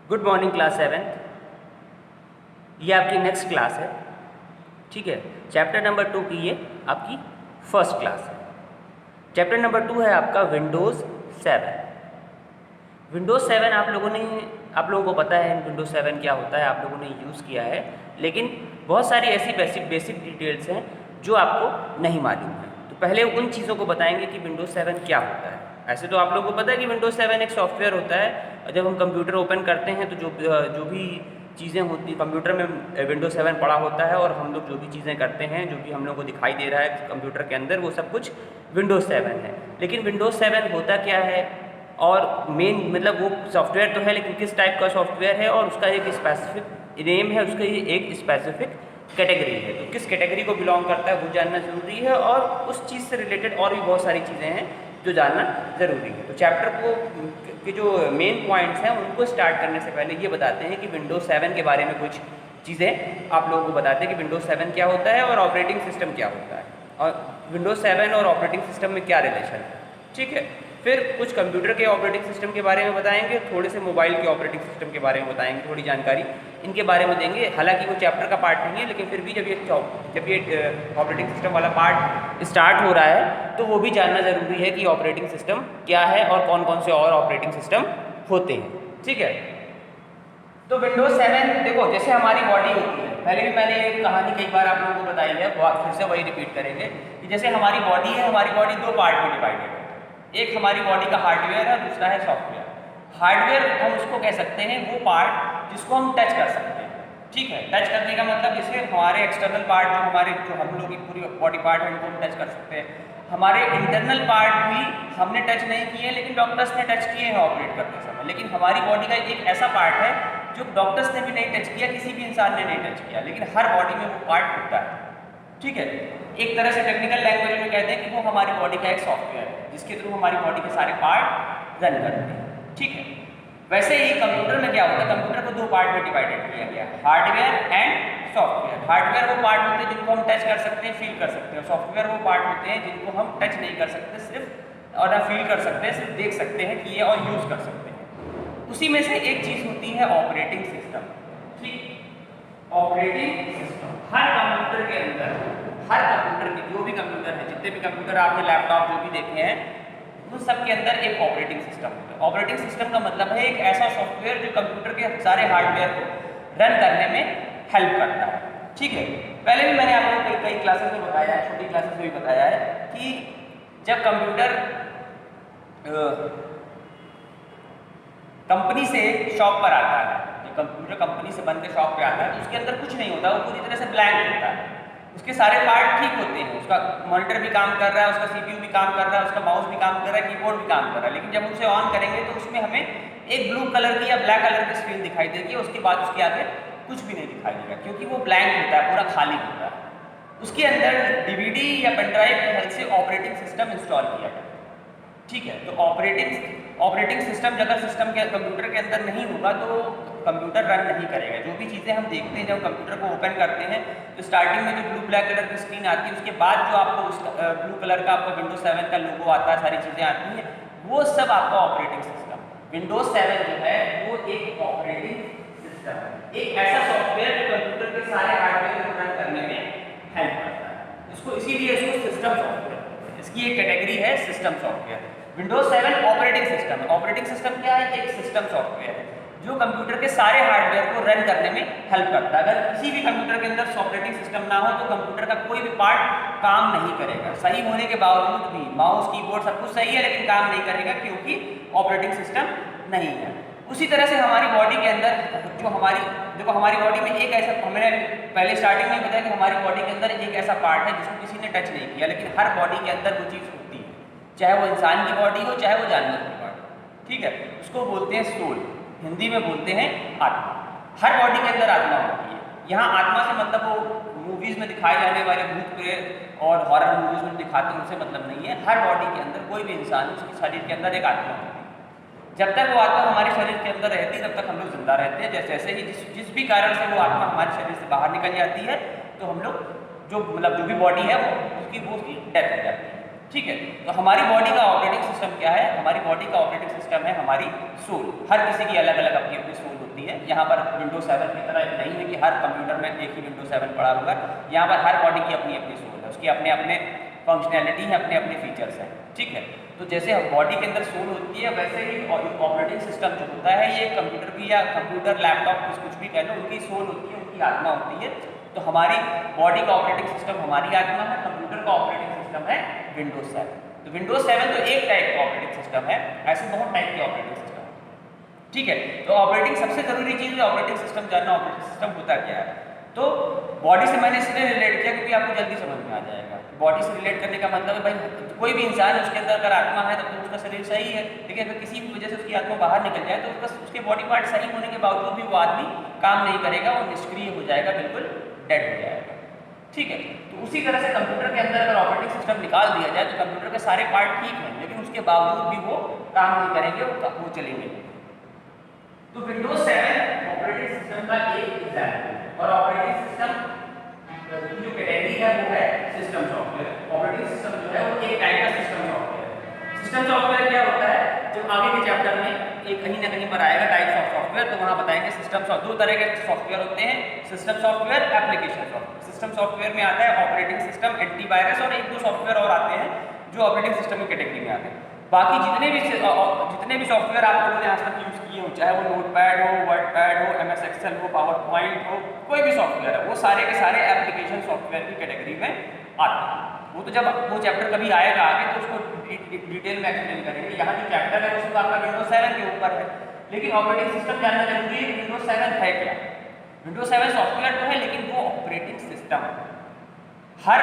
Good morning class 7th। ये आपकी next class है, ठीक है। चैप्टर नंबर 2 की ये आपकी फर्स्ट क्लास है। चैप्टर नंबर 2 है आपका विंडोज़ 7। विंडोज़ 7 आप लोगों को पता है विंडोज़ 7 क्या होता है, आप लोगों ने यूज़ किया है, लेकिन बहुत सारी ऐसी बेसिक डिटेल्स हैं जो आपको नहीं मालूम है। तो पहले उन चीज़ों को बताएंगे कि विंडोज़ 7 क्या होता है। ऐसे तो आप लोगों को पता है कि विंडोज़ 7 एक सॉफ्टवेयर होता है, और जब हम कंप्यूटर ओपन करते हैं तो जो भी चीज़ें होती कंप्यूटर में विंडोज़ 7 पड़ा होता है, और हम लोग जो भी चीज़ें करते हैं, जो भी हम लोग को दिखाई दे रहा है कंप्यूटर के अंदर, वो सब कुछ विंडोज़ 7 है। लेकिन विंडोज़ 7 होता क्या है, और मेन मतलब वो सॉफ्टवेयर तो है, लेकिन किस टाइप का सॉफ्टवेयर है, और उसका एक स्पेसिफिक नेम है, उसका एक स्पेसिफिक कैटेगरी है। तो किस कैटेगरी को बिलोंग करता है वो जानना ज़रूरी है, और उस चीज़ से रिलेटेड और भी बहुत सारी चीज़ें हैं जो जानना ज़रूरी है। तो चैप्टर के जो मेन पॉइंट्स हैं उनको स्टार्ट करने से पहले ये बताते हैं कि विंडोज़ 7 के बारे में कुछ चीज़ें आप लोगों को बताते हैं कि विंडोज़ 7 क्या होता है और ऑपरेटिंग सिस्टम क्या होता है, और विंडोज़ 7 और ऑपरेटिंग सिस्टम में क्या रिलेशन है, ठीक है। फिर कुछ कंप्यूटर के ऑपरेटिंग सिस्टम के बारे में बताएंगे, थोड़े से मोबाइल के ऑपरेटिंग सिस्टम के बारे में बताएंगे, थोड़ी जानकारी इनके बारे में देंगे। हालांकि वो चैप्टर का पार्ट नहीं है, लेकिन फिर भी जब ये ऑपरेटिंग सिस्टम वाला पार्ट स्टार्ट हो रहा है तो वो भी जानना ज़रूरी है कि ऑपरेटिंग सिस्टम क्या है और कौन कौन से और ऑपरेटिंग सिस्टम होते हैं, ठीक है। तो विंडोज 7 देखो, जैसे हमारी बॉडी होती है, पहले भी मैंने एक कहानी कई बार आप लोगों को बताई है, फिर से वही रिपीट करेंगे कि जैसे हमारी बॉडी है, हमारी बॉडी दो पार्ट में डिवाइडेड है। एक हमारी बॉडी का हार्डवेयर है, दूसरा है सॉफ्टवेयर। हार्डवेयर हम उसको कह सकते हैं वो पार्ट जिसको हम टच कर सकते हैं, ठीक है। टच करने का मतलब जैसे हमारे एक्सटर्नल पार्ट जो हम लोग की पूरी बॉडी पार्ट है उनको हम टच कर सकते हैं। हमारे इंटरनल पार्ट भी हमने टच नहीं किए, लेकिन डॉक्टर्स ने टच किए हैं ऑपरेट करते समय। लेकिन हमारी बॉडी का एक ऐसा पार्ट है जो डॉक्टर्स ने भी नहीं टच किया, किसी भी इंसान ने नहीं टच किया, लेकिन हर बॉडी में वो पार्ट होता है, ठीक है। एक तरह से टेक्निकल लैंग्वेज में कहते हैं कि वो हमारी बॉडी का एक सॉफ्टवेयर है जिसके थ्रू हमारी बॉडी के सारे पार्ट रन करते हैं, ठीक है। वैसे ही कंप्यूटर में क्या होता है, कंप्यूटर को दो पार्ट में डिवाइडेड किया गया, हार्डवेयर एंड सॉफ्टवेयर। हार्डवेयर वो पार्ट होते हैं जिनको हम टच कर सकते हैं, फील कर सकते हैं, और सॉफ्टवेयर वो पार्ट होते हैं जिनको हम टच नहीं कर सकते सिर्फ, और ना फील कर सकते हैं, सिर्फ देख सकते हैं कि ये, और यूज़ कर सकते हैं। उसी में से एक चीज़ होती है ऑपरेटिंग सिस्टम, ठीक। ऑपरेटिंग सिस्टम हर कंप्यूटर के अंदर, हर कंप्यूटर के जो भी कंप्यूटर है, जितने भी कंप्यूटर आपने लैपटॉप जो भी देखे हैं, उन सब के अंदर एक ऑपरेटिंग सिस्टम होता है। ऑपरेटिंग सिस्टम का मतलब है एक ऐसा सॉफ्टवेयर जो कंप्यूटर के सारे हार्डवेयर को रन करने में हेल्प करता है, ठीक है। पहले भी मैंने आपको कई क्लासेस में बताया है, छोटी क्लासेस में भी बताया है कि जब कंप्यूटर कंपनी से शॉप पर आता है, जब कंप्यूटर कंपनी से बन के शॉप पे आता है तो उसके अंदर कुछ नहीं होता, वो पूरी तरह से ब्लैंक होता है। उसके सारे पार्ट ठीक होते हैं, उसका मॉनिटर भी काम कर रहा है, उसका सीपीयू भी काम कर रहा है, उसका माउस भी काम कर रहा है, कीबोर्ड भी काम कर रहा है, लेकिन जब उसे ऑन करेंगे तो उसमें हमें एक ब्लू कलर की या ब्लैक कलर की स्क्रीन दिखाई देगी, उसके बाद उसके आगे कुछ भी नहीं दिखाई देगा, क्योंकि वो ब्लैंक होता है, पूरा खाली होता है। उसके अंदर डीवीडी या पेनड्राइव की हेल्प से ऑपरेटिंग सिस्टम इंस्टॉल किया गया, ठीक है। तो ऑपरेटिंग सिस्टम अगर सिस्टम के कंप्यूटर के अंदर नहीं होगा तो कंप्यूटर रन नहीं करेगा। जो भी चीज़ें हम देखते हैं जब कंप्यूटर को ओपन करते हैं तो स्टार्टिंग में जो ब्लू ब्लैक कलर की स्क्रीन आती है, उसके बाद जो आपको उस ब्लू कलर का आपका विंडोज 7 का लोगो आता है, सारी चीज़ें आती हैं, वो सब आपका ऑपरेटिंग सिस्टम। विंडोज 7 जो है वो एक ऑपरेटिंग सिस्टम है, एक ऐसा सॉफ्टवेयर जो कंप्यूटर के सारे हार्डवेयर को रन करने में हेल्प करता है। इसीलिए इसको सिस्टम सॉफ्टवेयर, इसकी एक कैटेगरी है system software. Windows 7 operating system है। ऑपरेटिंग सिस्टम क्या है, एक सिस्टम सॉफ्टवेयर है जो कंप्यूटर के सारे हार्डवेयर को रन करने में हेल्प करता है। अगर किसी भी कंप्यूटर के अंदर ऑपरेटिंग सिस्टम ना हो तो कंप्यूटर का कोई भी पार्ट काम नहीं करेगा। सही होने के बावजूद भी माउस कीबोर्ड सब कुछ सही है, लेकिन काम नहीं करेगा क्योंकि ऑपरेटिंग सिस्टम नहीं है। उसी तरह से हमारी बॉडी के अंदर जो हमारी बॉडी में एक ऐसा, हमने पहले स्टार्टिंग में बताया कि हमारी बॉडी के अंदर एक ऐसा पार्ट है जिसको किसी ने टच नहीं किया, लेकिन हर बॉडी के अंदर वो चीज़ होती है, चाहे वो इंसान की बॉडी हो चाहे वो जानवर की बॉडी, ठीक है। उसको बोलते हैं सोल, हिंदी में बोलते हैं आत्मा। हर बॉडी के अंदर आत्मा होती है। यहाँ आत्मा से मतलब वो मूवीज़ में दिखाए जाने वाले भूत प्रेत और हॉरर मूवीज़ में दिखाते हैं उनसे मतलब नहीं है। हर बॉडी के अंदर कोई भी इंसान, उसके शरीर के अंदर एक आत्मा होती है। जब तक वो आत्मा हमारे शरीर के अंदर रहती है तब तक हम लोग जिंदा रहते हैं। जैसे ही जिस भी कारण से वो आत्मा हमारे शरीर से बाहर निकल जाती है तो हम लोग जो भी बॉडी है वो उसकी डेथ हो जाती है। ठीक है। तो हमारी बॉडी का ऑपरेटिंग सिस्टम क्या है? हमारी बॉडी का ऑपरेटिंग सिस्टम है हमारी सोल। हर किसी की अलग अलग अपनी अपनी सोल होती है। यहाँ पर विंडोज 7 की तरह नहीं है कि हर कंप्यूटर में एक ही विंडोज 7 पड़ा हुआ है। यहाँ पर हर बॉडी की अपनी अपनी सोल है, उसकी अपने अपने फंक्शनैलिटी है, अपने अपने फीचर्स हैं। ठीक है। तो जैसे बॉडी के अंदर सोल होती है, वैसे ही ऑपरेटिंग सिस्टम जो होता है ये कंप्यूटर की या कंप्यूटर लैपटॉप कुछ भी कह लो, उनकी सोल होती है, उनकी आत्मा होती है। तो हमारी बॉडी का ऑपरेटिंग सिस्टम हमारी आत्मा है, कंप्यूटर का ऑपरेटिंग सिस्टम है विंडोज 7। तो विंडोज 7 तो एक टाइप का ऑपरेटिंग सिस्टम है, ऐसे बहुत टाइप के ऑपरेटिंग सिस्टम है। ठीक है। तो ऑपरेटिंग सबसे जरूरी चीज़ है ऑपरेटिंग सिस्टम जानना, ऑपरेटिंग सिस्टम होता क्या है। तो बॉडी से मैंने इसलिए रिलेट किया क्योंकि आपको जल्दी समझ में आ जाएगा। बॉडी से रिलेट करने का मतलब है भाई कोई भी इंसान है उसके अंदर अगर आत्मा है तो उसका शरीर सही है, लेकिन अगर किसी भी वजह से उसकी आत्मा बाहर निकल जाए तो उसके बॉडी पार्ट सही होने के बावजूद भी वो आदमी काम नहीं करेगा, वो निष्क्रिय हो जाएगा, बिल्कुल डेड हो जाएगा। ठीक है। तो उसी तरह से कंप्यूटर के अंदर अगर ऑपरेटिंग सिस्टम निकाल दिया जाए तो कंप्यूटर के सारे पार्ट ठीक हैं, लेकिन उसके बावजूद भी वो काम नहीं करेंगे, वो चलेंगे। तो विंडोज 7 ऑपरेटिंग सिस्टम का एक एग्जाम्पल है। और ऑपरेटिंग सिस्टम की जो कैटेगरी है वो है सिस्टम सॉफ्टवेयर। ऑपरेटिंग सिस्टम जो है वो एक टाइप का सिस्टम सॉफ्टवेयर है। सिस्टम सॉफ्टवेयर क्या होता है? जब आगे के चैप्टर में एक कहीं ना कहीं पर आएगा टाइप्स ऑफ सॉफ्टवेयर, तो वहाँ बताएंगे सिस्टम दो तरह के सॉफ्टवेयर होते हैं, system software, application software. System software में आता है ऑपरेटिंग सिस्टम, एंटीवायरस और एक दो सॉफ्टवेयर और आते हैं जो ऑपरेटिंग सिस्टम की कैटेगरी में आते हैं। बाकी जितने भी सॉफ्टवेयर आप लोगों ने आज तक यूज़ किए हो, चाहे वो नोटपैड हो, वर्डपैड हो, MS एक्सेल हो, पावर पॉइंट हो, कोई भी सॉफ्टवेयर है, वो सारे के सारे एप्लीकेशन सॉफ्टवेयर की कैटेगरी में आते हैं। वो तो जब वो चैप्टर कभी आएगा आगे तो उसको डिटेल में एक्सप्लेन करेंगे। यहाँ जो चैप्टर है उसमें आपका विंडोज 7 के ऊपर है, लेकिन ऑपरेटिंग सिस्टम जानना जरूरी है कि विंडोज 7 है क्या। विंडोज 7 सॉफ्टवेयर तो है, लेकिन वो ऑपरेटिंग सिस्टम है। हर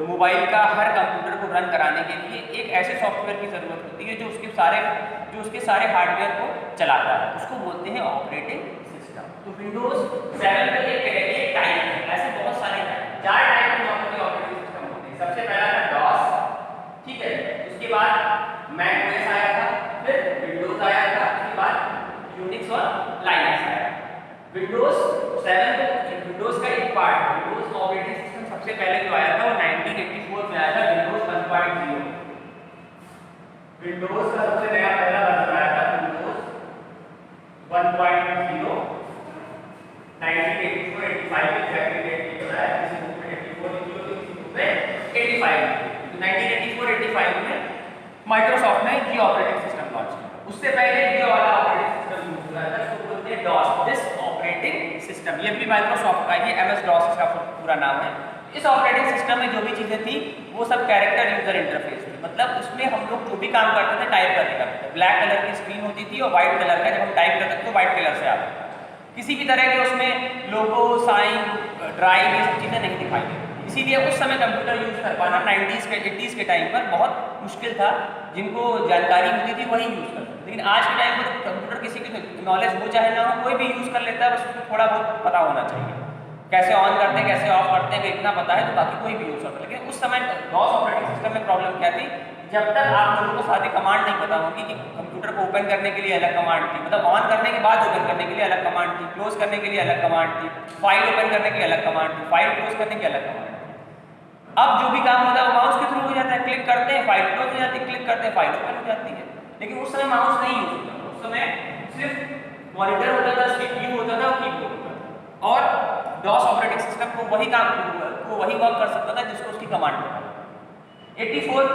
मोबाइल का, हर कंप्यूटर को रन कराने के लिए एक ऐसे सॉफ्टवेयर की ज़रूरत होती है जो उसके सारे हार्डवेयर को चलाता है, उसको बोलते हैं ऑपरेटिंग सिस्टम। तो विंडोज 7 का एक टाइप है, ऐसे बहुत सारे टाइप, 4 टाइप के ऑपरेटिंग सिस्टम होते हैं। सबसे पहला था डॉस, ठीक है, उसके बाद मैक ओएस आया था, फिर विंडोज आया था, उसके बाद यूनिक्स और लाइनक्स आया। विंडोज 7 विंडोज का एक पार्ट, विंडोज ऑपरेटिंग सिस्टम सबसे पहले जो आया था वो 1984 में आया था, विंडोज 1.0। विंडोज का सबसे नया पहला वर्जन आया था विंडोज 1.0 1984-85 में एग्जैक्टली डेट लिखा है, किसी बुक में 84 लिखी होती है, किसी बुक में 85। तो 1984-85 में माइक्रोसॉफ्ट ने ये ऑपरेटिंग सिस्टम लॉन्च किया। उससे पहले ये वाला ऑपरेटिंग सिस्टम यूज हुआ था, इसको बोलते हैं डॉस, डिस्क ऑपरेटिंग सिस्टम। ये भी माइक्रोसॉफ्ट का, ये MS DOS इसका पूरा नाम है। इस ऑपरेटिंग सिस्टम में जो भी चीज़ें थी वो सब कैरेक्टर यूजर इंटरफेस थी, मतलब उसमें हम लोग जो भी काम करते थे टाइप करके करते थे। ब्लैक कलर की स्क्रीन होती थी और व्हाइट कलर का, जब हम टाइप करते थे तो व्हाइट कलर से आता था। किसी भी तरह के उसमें लोगो, साइन, ड्राइव, ये सब चीज़ें नहीं दिखाई देती। इसीलिए उस समय कंप्यूटर यूज़ कर पाना 90s के 80s के टाइम पर बहुत मुश्किल था। जिनको जानकारी होती थी वही यूज़ करते थे, लेकिन आज के टाइम पर कंप्यूटर किसी की नॉलेज हो चाहे ना हो, कोई भी यूज़ कर लेता है, बस उसको थोड़ा बहुत पता होना चाहिए, कैसे ऑन करते हैं, कैसे ऑफ करते हैं, इतना पता है तो बाकी कोई भी यूज़ करता है। लेकिन उस समय डॉस ऑपरेटिंग सिस्टम में प्रॉब्लम क्या थी, जब तक आप लोगों को सारी कमांड नहीं पता होगी कि कंप्यूटर को ओपन करने के लिए अलग कमांड थी, मतलब ऑन करने के बाद ओपन करने के लिए अलग कमांड थी, क्लोज करने के लिए अलग कमांड थी, फाइल ओपन करने के लिए अलग कमांड थी, फाइल क्लोज करने की अलग कमांड थी। अब जो भी काम होता है वो माउस के थ्रू हो जाता है, क्लिक करते हैं फाइल क्लोज हो जाती है, क्लिक करते हैं फाइल ओपन हो जाती है। लेकिन उस समय माउस नहीं यूज होता, उस समय सिर्फ मॉनिटर होता था, CPU होता था और कीबोर्ड होता था। और डॉस ऑपरेटिंग सिस्टम को वही वर्क कर सकता था जिसको उसकी कमांड पता। 84,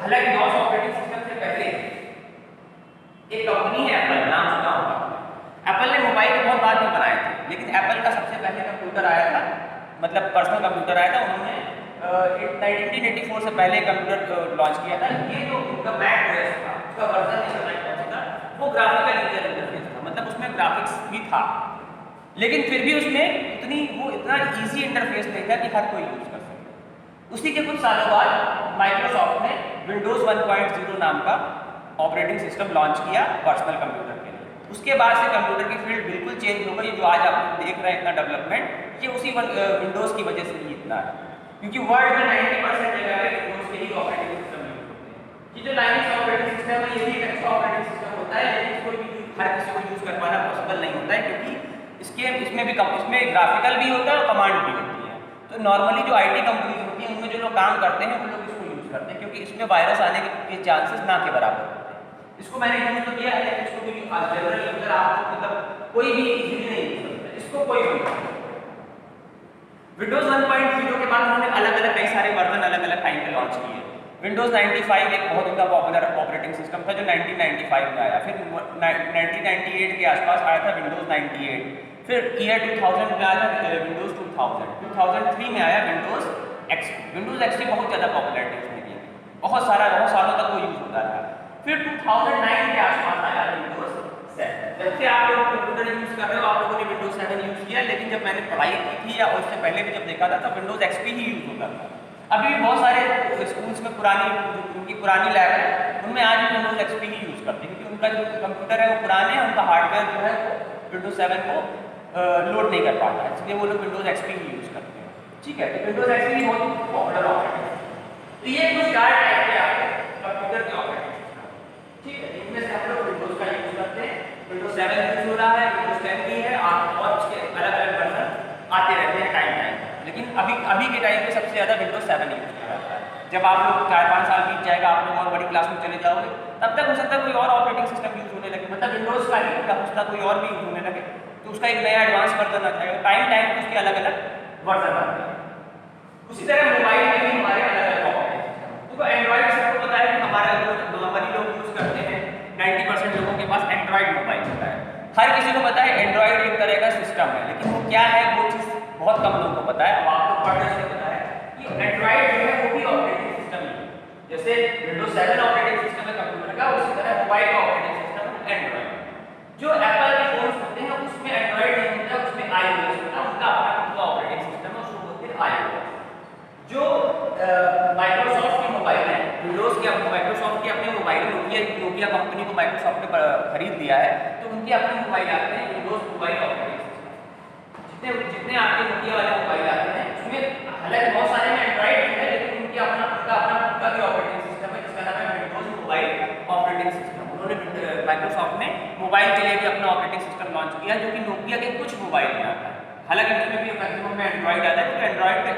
हालांकि डॉस ऑपरेटिंग सिस्टम से पहले एक कंपनी है एप्पल, नाम सुना होगा। एप्पल ने मोबाइल तो बहुत बाद में बनाए थे, लेकिन एप्पल का सबसे पहले कंप्यूटर आया था, मतलब पर्सनल कंप्यूटर आया था। उन्होंने 1984 से पहले कंप्यूटर लॉन्च किया था। ये जो उनका मैक ओएस था, उसका वर्जन था, वो ग्राफिकल यूजर इंटरफेस था, मतलब उसमें ग्राफिक्स भी था, लेकिन फिर भी उसमें इतना इजी इंटरफेस नहीं था कि हर कोई यूज कर सके। उसी के कुछ सालों बाद माइक्रोसॉफ्ट ने विंडोज 1.0 नाम का ऑपरेटिंग सिस्टम लॉन्च किया पर्सनल कंप्यूटर के लिए। उसके बाद से कंप्यूटर की फील्ड बिल्कुल चेंज हो गई। जो आज आप देख रहे हैं इतना डेवलपमेंट, ये उसी विंडोज की वजह से ही इतना है, क्योंकि वर्ल्ड में 90% जगह पे विंडोज के ही ऑपरेटिंग सिस्टम यूज होते हैं। ये जो लाइनक्स ऑपरेटिंग सिस्टम है, ये भी एक अच्छा ऑपरेटिंग सिस्टम होता है, लेकिन इसको हर किसी को यूज कर पाना पॉसिबल नहीं होता है, क्योंकि इसमें ग्राफिकल भी होता है और कमांड भी होती है। तो नॉर्मली जो IT कंपनीज होती हैं, उनमें जो लोग काम करते हैं वो लोग इसको यूज करते हैं, क्योंकि इसमें वायरस आने के चांसेस ना के बराबर होते हैं। इसको मैंने यूज तो किया है, लेकिन इसको भी जनरल यूजर आपको मतलब कोई भी इजीली नहीं यूज करता, इसको कोई भी। विंडोज 1.0 के बाद उन्होंने अलग अलग कई सारे वर्जन अलग अलग टाइम पे लॉन्च किए। विंडोज 95 एक बहुत उनका पॉपुलर ऑपरेटिंग सिस्टम था जो 1995 में आया, फिर 1998 के आसपास आया था विंडोज 98, फिर ईयर 2000 में आया था विंडोज 2003 में आया विंडोज एक्सपी। विंडोज एक्सपी बहुत ज़्यादा पॉपुलरिटी उसने की, बहुत सालों तक वो यूज होता रहा। फिर 2009 के आसपास आया विंडोज 7। जब से आप लोग कंप्यूटर यूज कर रहे हो, आप लोगों ने विंडोज 7 यूज किया, लेकिन जब मैंने पढ़ाई की थी या उससे पहले भी जब देखा था तो विंडोज एक्सपी ही यूज होता था। अभी भी बहुत सारे स्कूल्स में उनकी पुरानी लैब है, उनमें आज भी विंडोज एक्सपी ही यूज करते हैं, क्योंकि उनका जो कंप्यूटर है वो पुराने हैं, उनका हार्डवेयर जो है वो विंडोज 7 को लोड नहीं कर पाता, इसलिए वो लोग विंडोज एक्सपी ही यूज करते हैं। ठीक है, तो विंडोज एक्सपी बहुत पॉपुलर ऑपरेटिंग सिस्टम। तो ये कुछ चार टाइप के आपके कंप्यूटर के ऑपरेटिंग सिस्टम। ठीक है, इनमें से हम लोग विंडोज का यूज करते हैं, विंडोज 7 यूज हो रहा है, विंडोज 10 भी है, और उसके अलग अलग वर्जन आते रहते हैं टाइम, लेकिन अभी के टाइम पे सबसे ज़्यादा विंडोज 7 यूज किया जाता है। जब आप लोग 4-5 साल बीत जाएगा, आप लोग और बड़ी क्लास में चले जाओगे, तब तक हो सकता है कोई और ऑपरेटिंग सिस्टम यूज होने लगे, मतलब विंडोज का ही होता कोई और भी यूज होने लगे, तो उसका एक नया एडवांस वर्जन आ जाएगा। टाइम पे उसके अलग अलग वर्जन आते हैं। उसी तरह मोबाइल में भी हमारे अलग अलग ऑपरेटिंग सिस्टम, तो एंड्रॉइड सबको पता है कि हमारे नॉर्मली लोग यूज करते हैं, 90% लोगों के पास एंड्रॉइड मोबाइल होता है। हर किसी को पता है एंड्रॉइड एक तरह का सिस्टम है, लेकिन वो क्या है वो चीज़ बहुत कम लोगों को पता है। अब आपको पढ़ने से पता है कि एंड्रॉइड जो है वो भी ऑपरेटिंग सिस्टम है, जैसे विंडोज 7 ऑपरेटिंग सिस्टम है कंप्यूटर का, उसी तरह मोबाइल का ऑपरेटिंग सिस्टम है एंड्रॉइड। जो एप्पल के फोन होते हैं उसमें एंड्रॉइड नहीं होता, उसमें आईओएस होता है, उनका अपना ऑपरेटिंग सिस्टम है, उसको बोलते हैं आईओएस। जो माइक्रोसॉफ्ट की मोबाइल है, विंडोज के माइक्रोसॉफ्ट की अपने मोबाइल, नोकिया कंपनी को माइक्रोसॉफ्ट ने खरीद लिया है, तो उनके अपने मोबाइल आते हैं विंडोज मोबाइल ऑपरेटिंग सिस्टम। जितने आपके नोकिया वाले मोबाइल आते हैं उसमें हालांकि बहुत सारे में एंड्रॉइड है, लेकिन उनकी अपना भी ऑपरेटिंग सिस्टम है जिसका नाम है विंडोज मोबाइल ऑपरेटिंग सिस्टम। उन्होंने माइक्रोसॉफ्ट ने मोबाइल के लिए भी अपना ऑपरेटिंग सिस्टम लॉन्च किया, जो कि नोकिया के कुछ मोबाइल में आता है। हालांकि उसमें भी मैक्सिमम में एंड्रॉइड आता है, क्योंकि एंड्रॉइड का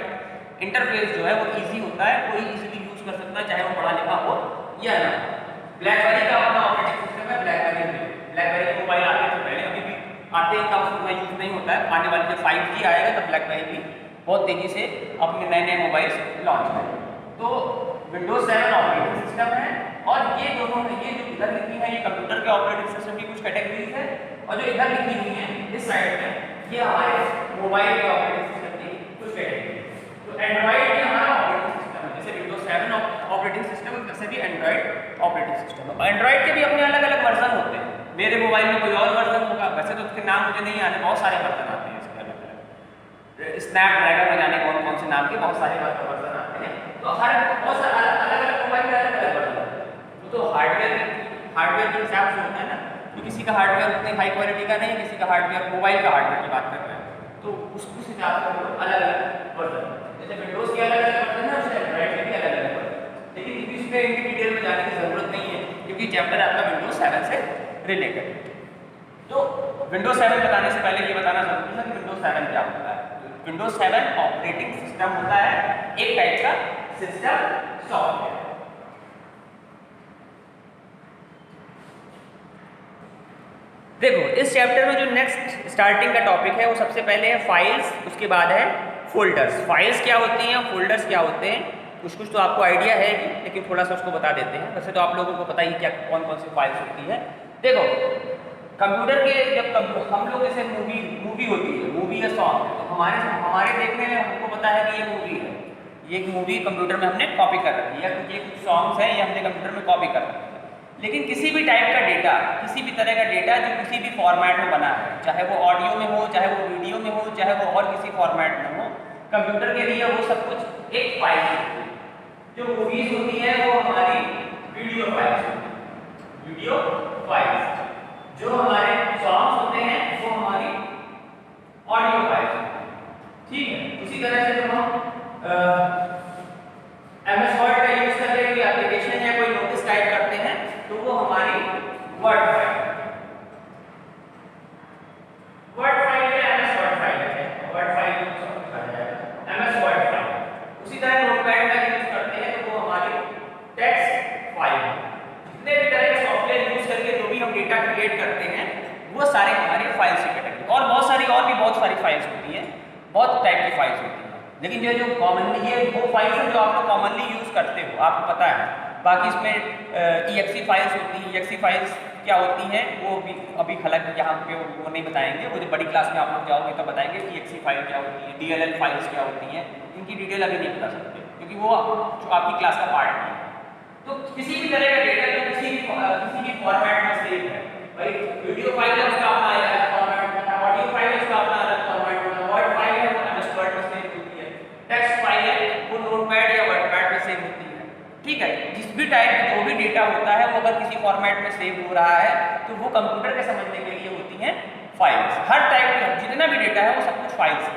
इंटरफेस जो है वो इजी होता है, कोई इजीली यूज कर सकता है, चाहे वो पढ़ा लिखा हो या ना। ब्लैकबेरी का अपना ऑपरेटिंग सिस्टम है, ब्लैकबेरी के मोबाइल आते थे पहले, अभी भी आते हैं, कम उसमें यूज नहीं होता है। आने वाले जब 5G आएगा तो ब्लैकबेरी भी बहुत तेजी से अपने नए मोबाइल लॉन्च करेगा। तो विंडोज 7 ऑपरेटिंग सिस्टम है, और ये दोनों ये जो इधर लिखी है ये कंप्यूटर के ऑपरेटिंग सिस्टम की कुछ कैटेगरीज है, और जो इधर लिखी हुई है इस साइड में ये हमारे मोबाइल के ऑपरेटिंग सिस्टम की कुछ कैटेगरी। तो एंड्रॉइड भी हमारा ऑपरेटिंग सिस्टम है, जैसे विंडोज 7 ऑपरेटिंग सिस्टम है, वैसे भी एंड्रॉइड ऑपरेटिंग सिस्टम है। एंड्रॉइड के भी अपने अलग अलग वर्जन होते हैं, मेरे मोबाइल में कोई और वर्जन होगा, वैसे तो उसके नाम मुझे नहीं आते, बहुत सारे वर्जन आते हैं इसके अलग अलग। स्नैपड्रैगन में जाने कौन कौन से नाम के बहुत सारे वर्जन आते हैं, तो हर बहुत सारे अलग अलग मोबाइल में अलग अलग वर्जन होते हैं। तो हार्डवेयर के हिसाब से होता है ना, कि किसी का हार्डवेयर उतनी हाई क्वालिटी का नहीं, किसी का हार्डवेयर मोबाइल का हार्डवेयर की बात कर रहे हैं, तो उस हिसाब से अलग अलग वर्जन, जैसे विंडोज के अलग अलग वर्जन है, उसके एंड्रॉइड के भी अलग अलग वर्जन। लेकिन इसमें इनकी डिटेल में जाने की जरूरत नहीं है, क्योंकि चैप्टर आपका विंडोज 7 से रिलेटेड है। तो विंडोज 7 बताने से पहले ये बताना जरूरी है कि विंडोज 7 क्या होता है। विंडोज 7 ऑपरेटिंग सिस्टम होता है, एक टाइप का सिस्टम सॉफ्टवेयर। देखो इस चैप्टर में जो नेक्स्ट स्टार्टिंग का टॉपिक है वो सबसे पहले है फाइल्स, उसके बाद है फोल्डर्स। फाइल्स क्या होती हैं, फोल्डर्स क्या होते हैं, कुछ तो आपको आइडिया है, लेकिन थोड़ा सा उसको बता देते हैं। वैसे तो आप लोगों को पता ही क्या कौन कौन सी फाइल्स होती है। देखो कंप्यूटर के जब हम लोग जैसे मूवी होती है, मूवी या सॉन्ग, तो हमारे देखने में हमको पता है कि ये मूवी है, ये एक मूवी कंप्यूटर में हमने कॉपी कर रखी है, या ये कुछ सॉन्ग्स हैं ये हमने कंप्यूटर में कॉपी कर रखी है। लेकिन किसी भी टाइप का डेटा, किसी भी तरह का डेटा जो किसी भी फॉर्मेट में बना है, चाहे वो ऑडियो में हो, चाहे वो वीडियो में हो, चाहे वो और किसी फॉर्मेट में हो, कंप्यूटर के लिए वो सब कुछ एक फाइल होती है। जो मूवीज होती है वो हमारी वीडियो फाइल्स होती है, वीडियो फाइल्स। जो हमारे सॉन्ग्स होते हैं वो हमारी ऑडियो फाइल्स होती है। ठीक है, उसी तरह से जब हम MS वर्ड का यूज करके कोई एप्लीकेशन या कोई नोटिस टाइप करते हैं तो वो हमारी वर्ड फाइल या MS वर्ड फाइल है, वर्ड फाइल को कहा जाएगा MS वर्ड फाइल। उसी तरह नोटपैड का यूज करते हैं तो वो हमारी वो सारे हमारे फाइल्स की कैटेगरी। और बहुत सारी फाइल्स होती हैं, बहुत टाइप की फाइल्स होती हैं, लेकिन जो कॉमनली ये वो फाइल्स हैं जो आप लोग कॉमनली यूज़ करते हो, आपको पता है। बाकी इसमें EXE फाइल्स होती हैं। EXE फाइल्स क्या होती हैं वो भी अभी हालांकि यहाँ पे वो नहीं बताएंगे, वो जो बड़ी क्लास में आप लोग जाओगे तो बताएंगे कि EXE फाइल क्या होती है, DLL फाइल्स क्या होती हैं। इनकी डिटेल अभी नहीं बता सकते क्योंकि वो जो आपकी क्लास का पार्ट नहीं है। तो किसी भी तरह का डेटा जो किसी भी फॉर्मेट में सेव है, भाई वीडियो फाइल है उसका अपना अलग फॉर्मेट होता है, ऑडियो फाइल है उसका अपना अलग फॉर्मेट होता है, वर्ड फाइल है वो MS वर्ड में सेव होती है, टेक्स्ट फाइल है वो नोटपैड या वर्डपैड में सेव होती है। ठीक है, जिस भी टाइप का जो भी डेटा होता है वो अगर किसी फॉर्मेट में सेव हो रहा है तो वो कंप्यूटर के समझने के लिए होती हैं फाइल्स। हर टाइप का जितना भी डेटा है वो सब कुछ फाइल्स है।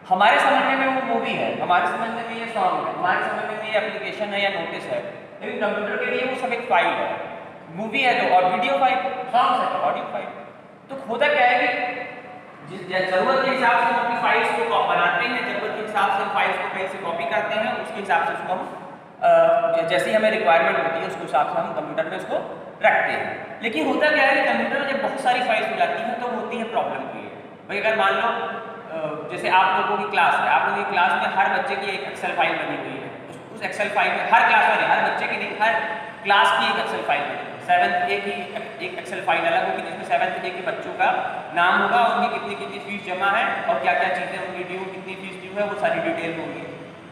हमारे समझने में वो मूवी है, हमारे समझने में ये सॉन्ग है, हमारे समझने में ये एप्लीकेशन है या नोटिस है, लेकिन कंप्यूटर के लिए वो सब एक फाइल है। मूवी है तो और वीडियो फाइल, सॉन्ग्स है तो ऑडियो फाइल। तो होता क्या है कि जिस जरूरत के हिसाब से हम अपनी फाइल्स को बनाते हैं, जरूरत के हिसाब से फाइल्स को कहीं से कॉपी करते हैं, उसके हिसाब से उसको हम जैसी हमें रिक्वायरमेंट होती है उसके हिसाब से हम कंप्यूटर में उसको रखते हैं। लेकिन होता क्या है कि कंप्यूटर में जब बहुत सारी फाइल्स हो जाती हैं तो होती है प्रॉब्लम क्रिएट। भाई अगर मान लो जैसे आप लोगों की क्लास है, आप लोगों की क्लास में हर बच्चे की एक एक्सेल फाइल बनी हुई है, उस एक्सेल फाइल में हर क्लास में, हर बच्चे की नहीं, हर क्लास की एक एक्सेल फाइल बनी है। 7th A की एक एक्सेल फाइल अलग होगी जिसमें 7th A के बच्चों का नाम होगा, उनकी कितनी फीस जमा है और क्या क्या चीज़ें उनकी ड्यू, कितनी फीस ड्यू है, वो सारी डिटेल होगी।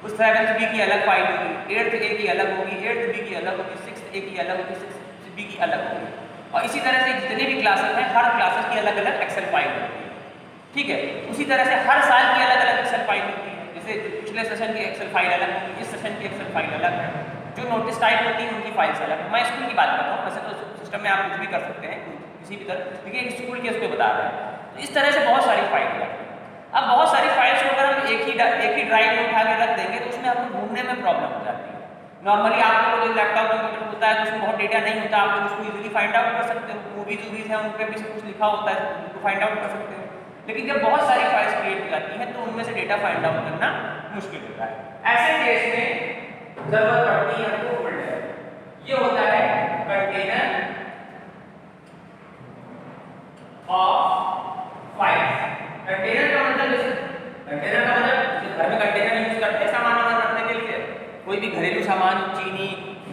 उस 7th B की अलग फाइल होगी, 8th A की अलग होगी, 8th B की अलग होगी, 6th A की अलग होगी, 6th B की अलग होगी। और इसी तरह से जितने भी क्लासेस हैं हर क्लासेस की अलग अलग एक्सेल फाइल होती है। ठीक है, उसी तरह से हर साल की अलग अलग एक्सेल फाइल होती है। जैसे पिछले सेशन की एक्सेल फाइल अलग होगी, इस सेशन की एक्सेल फाइल अलग है, जो नोटिस टाइप होती है उनकी फाइल्स अलग है। मैं स्कूल की बात कर रहा हूँ, वैसे तो सिस्टम में आप कुछ भी कर सकते हैं किसी भी तरह, लेकिन स्कूल के उसको बता रहे हैं। तो इस तरह से बहुत सारी फाइल है। अब बहुत सारी फाइल्स को अगर हम एक ही ड्राइव में उठा के रख देंगे तो उसमें आपको ढूंढने में प्रॉब्लम हो जाती है। नॉर्मली आप लोगों को जो लैपटॉप कंप्यूटर होता है तो उसमें बहुत डेटा नहीं होता, आप लोग उसको इजीली फाइंड आउट कर सकते हो। मूवीज हैं उन पर भी सब कुछ लिखा होता है, उनको फाइंड आउट कर सकते हो। लेकिन जब बहुत सारी फाइल्स क्रिएट हो जाती हैं तो उनमें से डेटा फाइंड आउट करना मुश्किल होता है। ऐसे केस में जरूरत पड़ती है हमको फोल्डर। ये होता है कंटेनर ऑफ फाइल्स। कंटेनर का मतलब जैसे घर में कंटेनर यूज करते हैं सामान रखने के लिए, कोई भी घरेलू सामान, चीनी,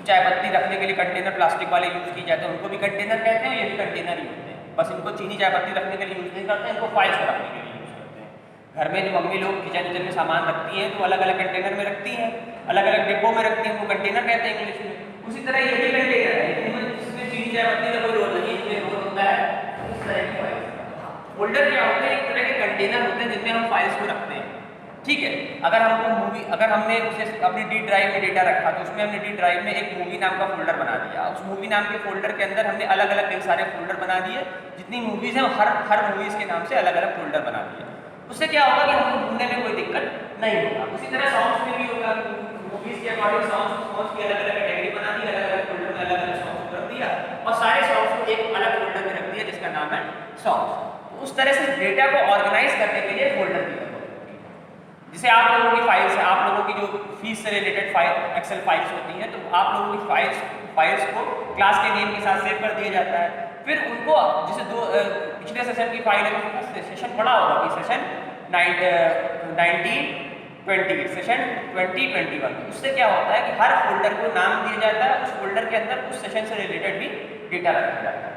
चाय पत्ती रखने के लिए कंटेनर प्लास्टिक वाले यूज किए जाते हैं, उनको भी कंटेनर कहते हैं। ये भी कंटेनर ही होते हैं, बस इनको चीनी चाय पत्ती रखने के लिए यूज नहीं करते हैं, इनको फाइल्स रखने के लिए यूज करते हैं। घर में जो मम्मी लोग किचन में सामान रखती हैं तो अलग अलग कंटेनर में रखती हैं, अलग अलग डिब्बों में रखती हैं, वो कंटेनर कहते हैं इंग्लिश में। उसी तरह ये भी कंटेनर है, लेकिन इसमें चीनी चाय पत्ती का कोई रोल नहीं है, इसमें रोल होता है इस तरह की फाइल। फोल्डर क्या होते हैं? एक तरह के कंटेनर होते हैं जिनमें हम फाइल्स को रखते हैं। ठीक है, अगर हमने अपनी डी ड्राइव में डेटा रखा तो उसमें हमने डी ड्राइव में एक मूवी नाम का फोल्डर बना दिया। उस मूवी नाम के फोल्डर के अंदर हमने अलग अलग कई सारे फोल्डर बना दिए, जितनी मूवीज हैं हर मूवीज के नाम से अलग अलग फोल्डर बना दिए। उससे क्या होगा कि हमको ढूंढने में कोई दिक्कत नहीं होगा। उसी तरह सॉन्ग्स में भी होगा, मूवीज के अकॉर्डिंग सॉन्ग्स की अलग अलग कैटेगरी बना दी, अलग अलग फोल्डर में अलग अलग सॉन्ग्स रख दिया और सारे सॉन्ग्स को एक अलग फोल्डर में रख दिया जिसका नाम है सॉन्ग्स। उस तरह से डेटा को ऑर्गेनाइज करने के लिए फोल्डर की जरूरत होती है। जैसे आप लोगों की फाइल्स है, आप लोगों की जो फीस से रिलेटेड फाइल एक्सेल फाइल्स होती हैं, तो आप लोगों की फाइल्स को क्लास के नेम के साथ सेव कर दिया जाता है। फिर उनको जैसे पिछले सेशन की फाइल है, सेशन पढ़ा होगा कि सेशन 1920 सेशन 2021। उससे क्या होता है कि हर फोल्डर को नाम दिया जाता है, उस फोल्डर के अंदर उस सेशन से रिलेटेड भी डेटा रखा जाता है।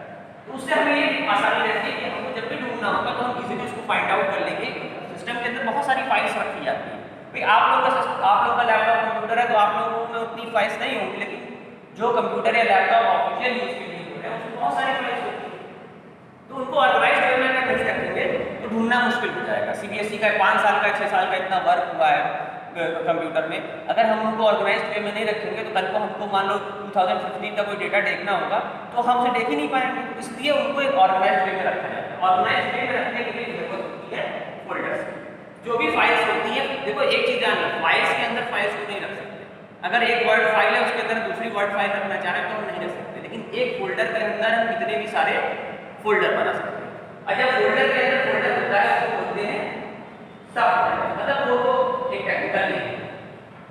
तो उससे हमें ये आसानी रहती है कि हमको जब भी ढूंढना होगा तो हम इजीली उसको फाइंड आउट कर लेंगे। सिस्टम के अंदर बहुत सारी फाइल्स रखी जाती है। भाई आप लोग का लैपटॉप कंप्यूटर है तो आप लोगों में उतनी फाइल्स नहीं होंगी, लेकिन जो कंप्यूटर या लैपटॉप ऑफिशियल यूज के लिए हो रहे हैं उसमें बहुत सारी फाइल्स होती है। तो उनको ऑर्गेनाइज वे में अगर नहीं रखेंगे तो ढूंढना मुश्किल हो जाएगा। CBSE का 5 साल का 6 साल का इतना वर्क हुआ है कंप्यूटर में, अगर हम उनको ऑर्गेनाइज वे में नहीं रखेंगे तो कल को हमको मान लो 2015 का कोई डेटा देखना होगा तो हमसे देख ही नहीं पाएंगे। तो इसलिए उनको एक ऑर्गेनाइज वे में रखा जाता है। ऑर्गेनाइज वे में रखने के लिए जरूरत होती है फोल्डर्स। जो भी फाइल्स होती है, देखो एक चीज जानना, फाइल्स के अंदर फाइल्स को नहीं रख सकते। अगर एक वर्ड फाइल है उसके अंदर दूसरी वर्ड फाइल रखना चाह रहे हैं तो हम नहीं रख सकते, लेकिन एक फोल्डर के अंदर हम कितने भी सारे फोल्डर बना सकते हैं। और जब फोल्डर के अंदर फोल्डर होता है उसको बोलते हैं सब फोल्डर, मतलब वो एक टेक्निकल नेम है।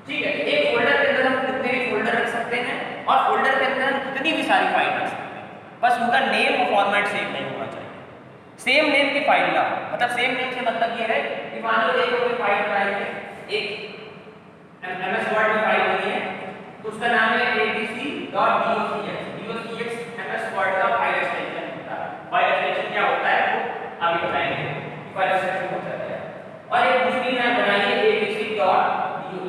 ठीक है, एक फोल्डर के अंदर हम कितने भी फोल्डर रख सकते हैं और फोल्डर के अंदर हम कितनी भी सारी फाइल रख सकते हैं, बस उनका नेम और फॉर्मेट सेम नहीं होना चाहिए। सेम नेम की फाइल ना हो, मतलब सेम नेम से मतलब ये है कि मान लो एक कोई फाइल बनाई है, एक MS वर्ड में फाइल बनी है, तो उसका नाम है abc.docx। docx MS वर्ड का फाइल एक्सटेंशन होता है। फाइल एक्सटेंशन क्या होता है वो आगे बताएंगे कि फाइल एक्सटेंशन हो जाता है। और एक दूसरी नाम बनाई है abc.do,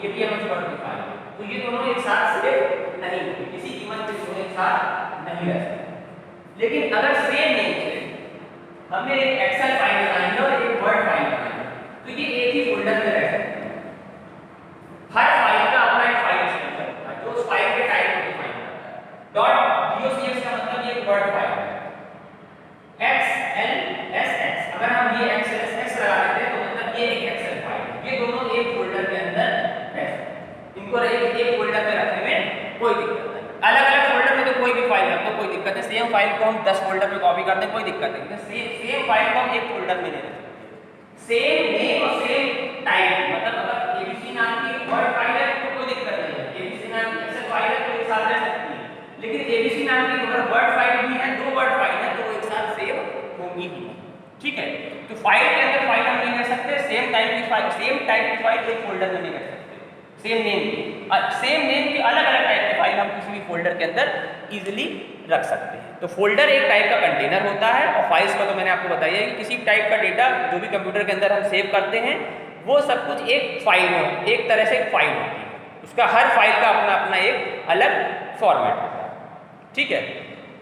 ये भी MS वर्ड की फाइल है। तो ये दोनों एक साथ सेव नहीं होंगे, किसी कीमत पे दोनों एक साथ नहीं रह सकते। लेकिन अगर सेम नेम से हमने एक एक्सेल फाइल बनाई है और एक वर्ड फाइल बनाई है, तो ये एक ही फोल्डर में रह सकते हैं। हर फाइल का अपना एक फाइल एक्सटेंशन होता है जो उस फाइल के टाइप को डिफाइन करता है। .docx का मतलब ये एक वर्ड फाइल है। xlsx, अगर हम ये xlsx लगा देते हैं तो मतलब ये एक एक्सेल फाइल है। ये दोनों एक फोल्डर के अंदर रह सकते हैं। इनको एक फोल्डर में रखने में कोई दिक्कत नहीं। अलग-अलग फोल्डर में तो कोई भी फाइल रख दो, कोई दिक्कत नहीं। सेम फाइल को हम 10 फोल्डर में कॉपी करते हैं, कोई दिक्कत नहीं। सेम फाइल को हम एक फोल्डर में नहीं रख सकते। सेम नेम और सेम टाइप, मतलब अगर एबीसी नाम की वर्ड फाइल है तो कोई दिक्कत नहीं है, एबीसी नाम की एक्सेल फाइल है तो एक साथ रह सकती है। लेकिन एबीसी नाम की अगर वर्ड फाइल भी है, दो वर्ड फाइल है, तो वो एक साथ सेव होंगी ही। ठीक है, तो फाइल के अंदर फाइल हम नहीं रख सकते, सेम टाइप की फाइल एक फोल्डर में नहीं रख सकते। सेम नेम की अलग-अलग टाइप की फाइल हम किसी भी फोल्डर के अंदर इजीली रख सकते हैं। तो फोल्डर एक टाइप का कंटेनर होता है, और फाइल्स का तो मैंने आपको बताया है कि किसी टाइप का डेटा जो भी कंप्यूटर के अंदर हम सेव करते हैं वो सब कुछ एक फाइल में, एक तरह से एक फाइल होती है। उसका हर फाइल का अपना अपना एक अलग फॉर्मेट होता है। ठीक है,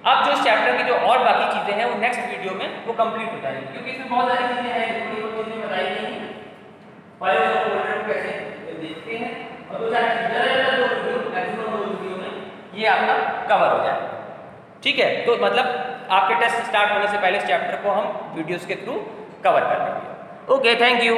अब जो इस चैप्टर की जो और बाकी चीज़ें हैं वो नेक्स्ट वीडियो में वो कंप्लीट हो जाएगी, क्योंकि इसमें बहुत सारी चीज़ें हैं, थोड़ी चीज़ें बताई गई हैं। फाइल और फोल्डर को कैसे देखते हैं, और दो चार वीडियो में ये आपका कवर हो जाएगा। ठीक है, तो मतलब आपके टेस्ट स्टार्ट होने से पहले इस चैप्टर को हम वीडियोस के थ्रू कवर कर लेंगे। Okay, thank you.